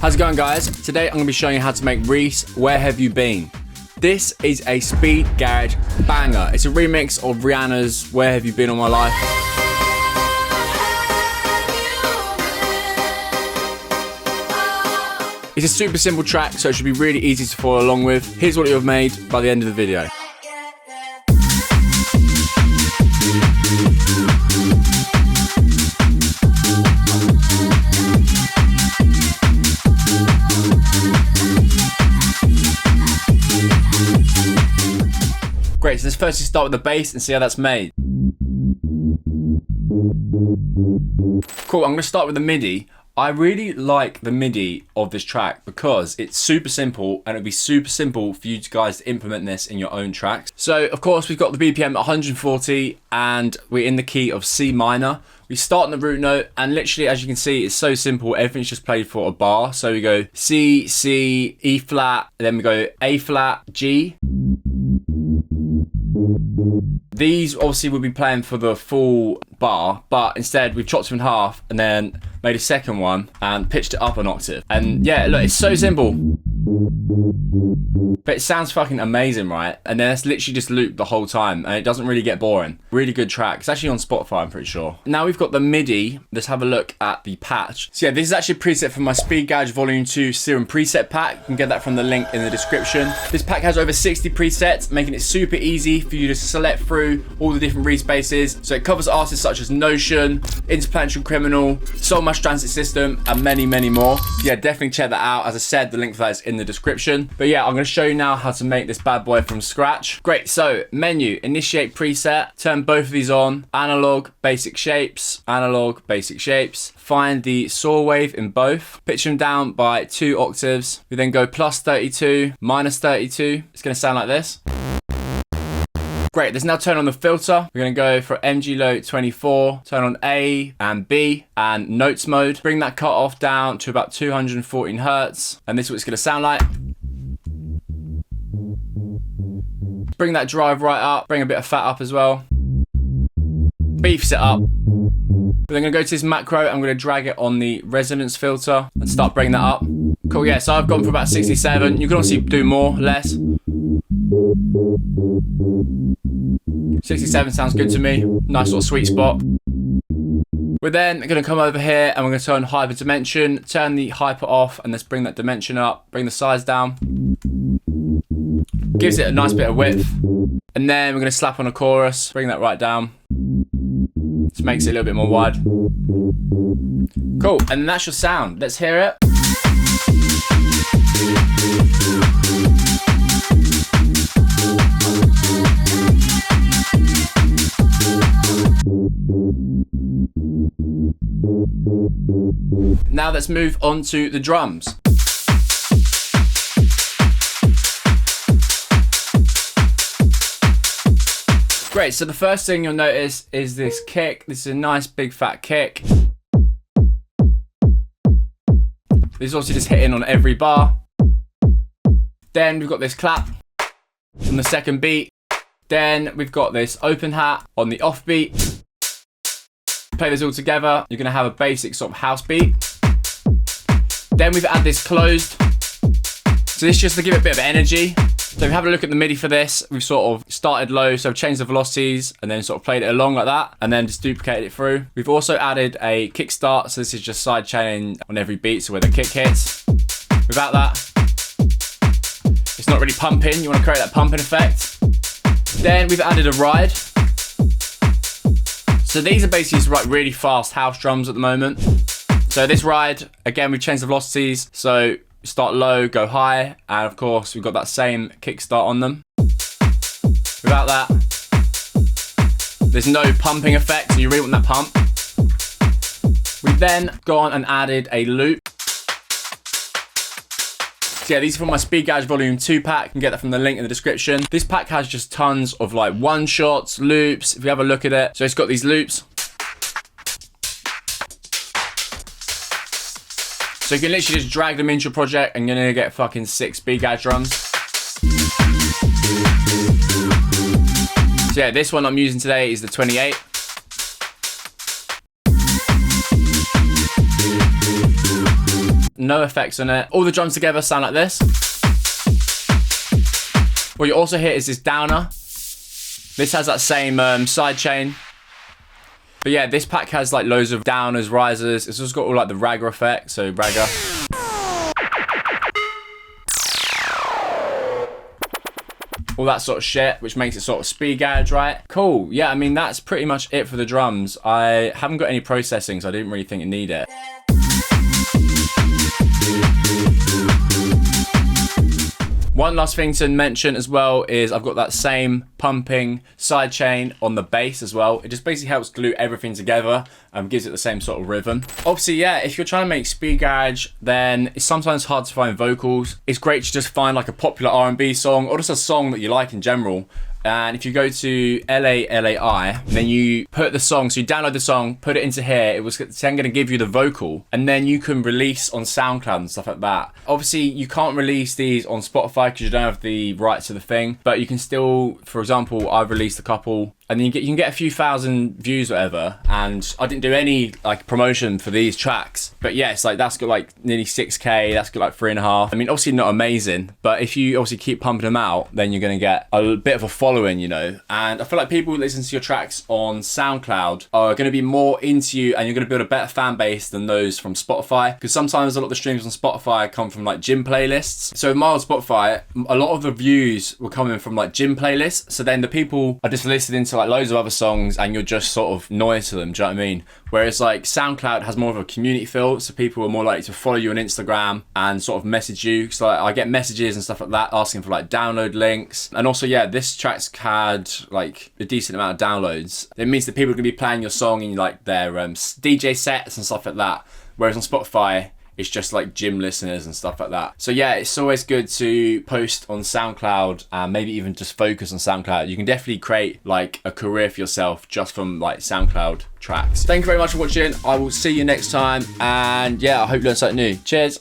How's it going, guys? Today I'm going to be showing you how to make Reese, Where Have You Been? This is a speed garage banger. It's a remix of Rihanna's Where Have You Been All My Life. It's a super simple track, so it should be really easy to follow along with. Here's what you've made by the end of the video. Great, so let's first start with the bass and see how that's made. Cool, I'm going to start with the MIDI. I really like the MIDI of this track because it's super simple and it'll be super simple for you guys to implement this in your own tracks. So, of course, we've got the BPM at 140 and we're in the key of C minor. We start on the root note and literally, as you can see, it's so simple. Everything's just played for a bar. So we go C, C, E flat, and then we go A flat, G. These obviously will be playing for the full bar, but instead we've chopped them in half and then made a second one and pitched it up an octave. And yeah, look, it's so simple. But it sounds fucking amazing, right? And then it's literally just looped the whole time and it doesn't really get boring. Really good track. It's actually on Spotify, I'm pretty sure. Now we've got the MIDI. Let's have a look at the patch. So yeah, this is actually a preset from my Speed Garage Volume 2 Serum preset pack. You can get that from the link in the description. This pack has over 60 presets, making it super easy for you to select through all the different reed spaces. So it covers artists such as Notion, Interplanetary Criminal, Soul Mass Transit System, and many, many more. So yeah, definitely check that out. As I said, the link for that is in the description. But yeah, I'm going to show you now how to make this bad boy from scratch. Great, so menu, initiate preset, turn both of these on, analog, basic shapes, analog, basic shapes. Find the saw wave in both, pitch them down by 2 octaves. We then go plus 32, minus 32. It's going to sound like this. Great, let's now turn on the filter. We're going to go for MG Low 24, turn on A and B and notes mode. Bring that cutoff down to about 214 Hertz. And this is what it's going to sound like. Bring that drive right up, bring a bit of fat up as well. Beefs it up. We're then going to go to this macro. I'm going to drag it on the resonance filter and start bringing that up. Cool, yeah, so I've gone for about 67. You can obviously do more, less. 67 sounds good to me. Nice little sweet spot. We're then going to come over here and we're going to turn hyper dimension, turn the hyper off, and let's bring that dimension up, bring the size down. Gives it a nice bit of width. And then we're going to slap on a chorus, bring that right down. Just makes it a little bit more wide. Cool, and that's your sound. Let's hear it. Now let's move on to the drums. Great, so the first thing you'll notice is this kick. This is a nice big fat kick. This is obviously just hitting on every bar. Then we've got this clap on the second beat. Then we've got this open hat on the off beat. Play this all together, you're gonna have a basic sort of house beat. Then we've added this closed. So this is just to give it a bit of energy. So if you have a look at the MIDI for this, we've sort of started low, so I've changed the velocities and then sort of played it along like that and then just duplicated it through. We've also added a kickstart, so this is just side chaining on every beat, so where the kick hits. Without that, it's not really pumping. You want to create that pumping effect. Then we've added a ride. So these are basically just like really fast house drums at the moment. So this ride, again, we've changed the velocities. So start low, go high, and of course we've got that same kickstart on them. Without that, there's no pumping effect, so you really want that pump. We've then gone and added a loop. So yeah, these are from my Speed Garage Volume 2 pack. You can get that from the link in the description. This pack has just tons of like one shots, loops, if you have a look at it. So it's got these loops. So you can literally just drag them into your project and you're gonna get fucking 6 Speed Garage drums. So yeah, this one I'm using today is the 28. no effects on it. All the drums together sound like this. What you also hear is this downer. This has that same side chain. But yeah, this pack has like loads of downers, risers. It's also got all like the ragga effect, so ragga. All that sort of shit, which makes it sort of speed garage, right? Cool, yeah, I mean, that's pretty much it for the drums. I haven't got any processing, so I didn't really think it needed it. One last thing to mention as well is I've got that same pumping side chain on the bass as well. It just basically helps glue everything together and gives it the same sort of rhythm. Obviously, yeah, if you're trying to make speed garage, then it's sometimes hard to find vocals. It's great to just find like a popular R&B song or just a song that you like in general. And if you go to LAI, then you put the song, so you download the song, put it into here, it was then going to give you the vocal, and then you can release on SoundCloud and stuff like that. Obviously, you can't release these on Spotify because you don't have the rights to the thing, but you can still, for example, I've released a couple, and then you can get a few thousand views, whatever. And I didn't do any like promotion for these tracks, but yes, like that's got like nearly 6K. That's got like 3.5. I mean, obviously not amazing, but if you obviously keep pumping them out, then you're gonna get a bit of a following, you know. And I feel like people who listen to your tracks on SoundCloud are gonna be more into you, and you're gonna build a better fan base than those from Spotify. Because sometimes a lot of the streams on Spotify come from like gym playlists. So with my old Spotify, a lot of the views were coming from like gym playlists. So then the people are just listening to like loads of other songs and you're just sort of noise to them, do you know what I mean? Whereas like SoundCloud has more of a community feel, so people are more likely to follow you on Instagram and sort of message you. So like, I get messages and stuff like that asking for like download links. And also, yeah, this track's had like a decent amount of downloads. It means that people are gonna be playing your song in like their DJ sets and stuff like that. Whereas on Spotify, it's just like gym listeners and stuff like that. So yeah, it's always good to post on SoundCloud and maybe even just focus on SoundCloud. You can definitely create like a career for yourself just from like SoundCloud tracks. Thank you very much for watching. I will see you next time. And yeah, I hope you learned something new. Cheers.